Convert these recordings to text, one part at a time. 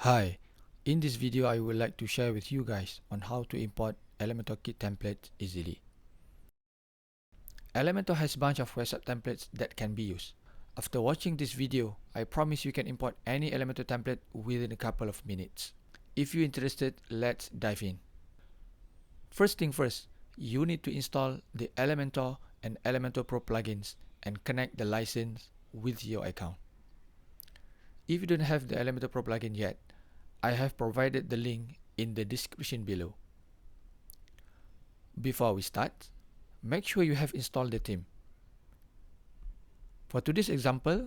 Hi, in this video I would like to share with you guys on how to import Elementor Kit templates easily. Elementor has a bunch of website templates that can be used. After watching this video, I promise you can import any Elementor template within a couple of minutes. If you're interested, let's dive in. First thing first, you need to install the Elementor and Elementor Pro plugins and connect the license with your account. If you don't have the Elementor Pro plugin yet, I have provided the link in the description below. Before we start, make sure you have installed the theme. For today's example,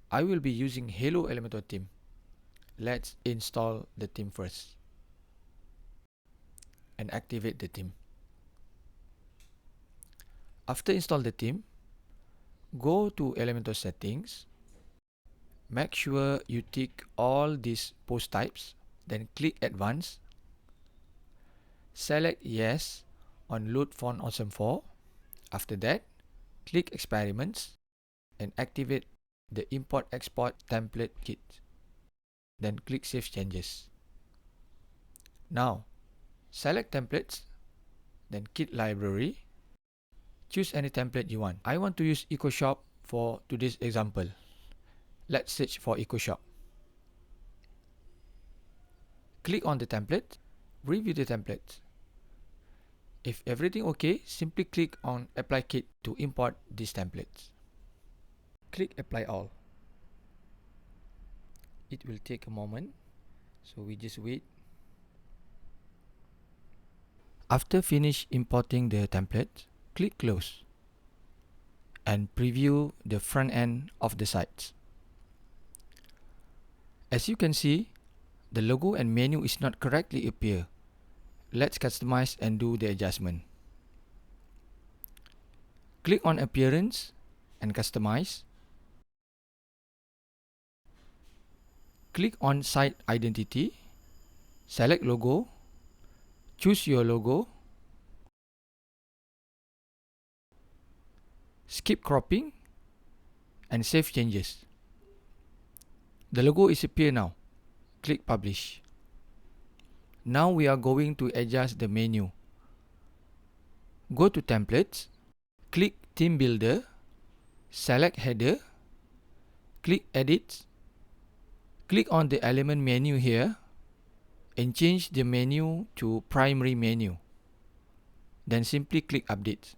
I will be using Hello Elementor theme. Let's install the theme first and activate the theme. After install the theme, go to Elementor settings. Make sure you tick all these post types, then click Advanced. Select Yes on Load Font Awesome 4. After that, click Experiments and activate the Import Export Template Kit. Then click Save Changes. Now, select Templates, then Kit Library. Choose any template you want. I want to use EcoShop for today's example. Let's search for EcoShop. Click on the template, review the template. If everything okay, simply click on Apply Kit to import these templates. Click Apply All. It will take a moment, so we just wait. After finish importing the template, click Close and preview the front end of the sites. As you can see, the logo and menu is not correctly appear. Let's customize and do the adjustment. Click on Appearance and Customize. Click on Site Identity. Select Logo. Choose your logo. Skip cropping and save changes. The logo is appear now. Click Publish. Now we are going to adjust the menu. Go to Templates. Click Theme Builder. Select Header. Click Edit. Click on the element menu here and change the menu to primary menu. Then simply click Update.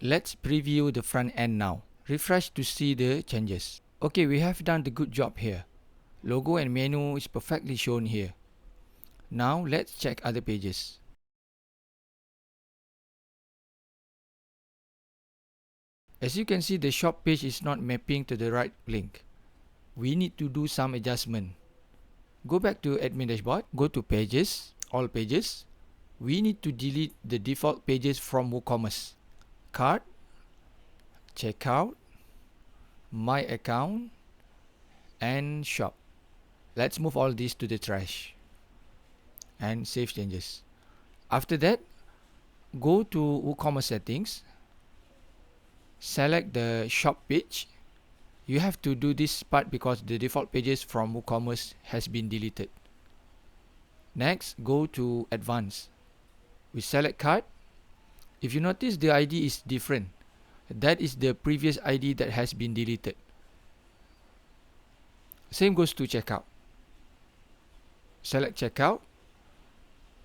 Let's preview the front end now. Refresh to see the changes. Okay, we have done the good job here. Logo and menu is perfectly shown here. Now let's check other pages. As you can see, the shop page is not mapping to the right link. We need to do some adjustment. Go back to Admin Dashboard, go to Pages, All Pages. We need to delete the default pages from WooCommerce. Cart, Checkout, My Account, and Shop. Let's move all these to the trash and save changes. After that, go to WooCommerce settings. Select the shop page. You have to do this part because the default pages from WooCommerce has been deleted. Next, go to Advanced. We select Cart. If you notice, the ID is different. That is the previous ID that has been deleted. Same goes to Checkout. Select Checkout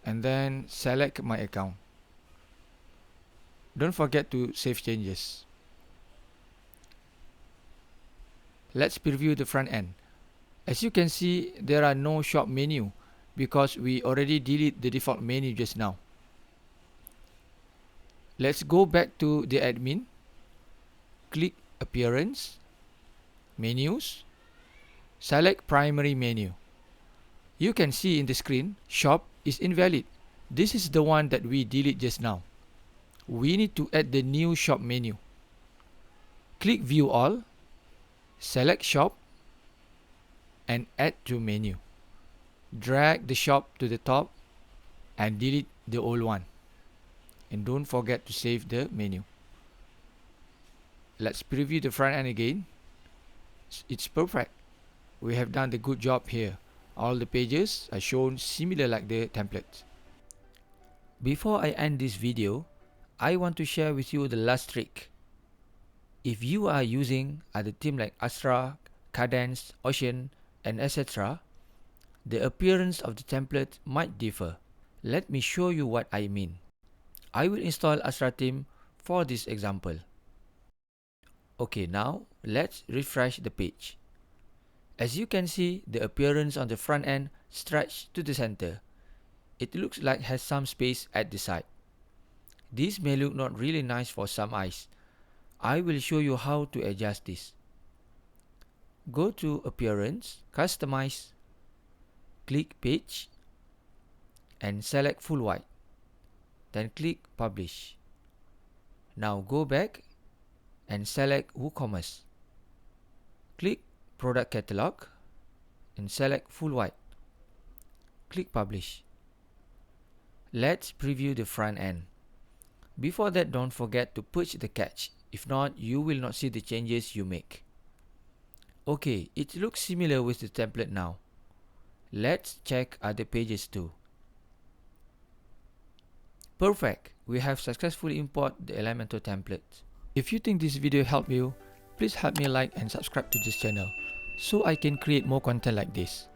and then select My Account. Don't forget to save changes. Let's preview the front end. As you can see, there are no shop menu because we already deleted the default menu just now. Let's go back to the admin. Click Appearance, Menus, select Primary Menu. You can see in the screen, Shop is invalid. This is the one that we deleted just now. We need to add the new shop menu. Click View All, select Shop, and add to menu. Drag the shop to the top and delete the old one. And don't forget to save the menu. Let's preview the front end again. It's perfect. We have done the good job here. All the pages are shown similar like the templates. Before I end this video, I want to share with you the last trick. If you are using other themes like Astra, Cadence, Ocean, and etc., the appearance of the template might differ. Let me show you what I mean. I will install Astra theme for this example. Okay, now let's refresh the page. As you can see, the appearance on the front end stretched to the center. It looks like it has some space at the side. This may look not really nice for some eyes. I will show you how to adjust this. Go to Appearance, Customize, click Page, and select Full White. Then click Publish. Now go back and select WooCommerce. Click Product Catalog and select Full White. Click Publish. Let's preview the front end. Before that, don't forget to push the catch. If not, you will not see the changes you make. Okay, it looks similar with the template now. Let's check other pages too. Perfect! We have successfully imported the Elementor template. If you think this video helped you, please help me like and subscribe to this channel so I can create more content like this.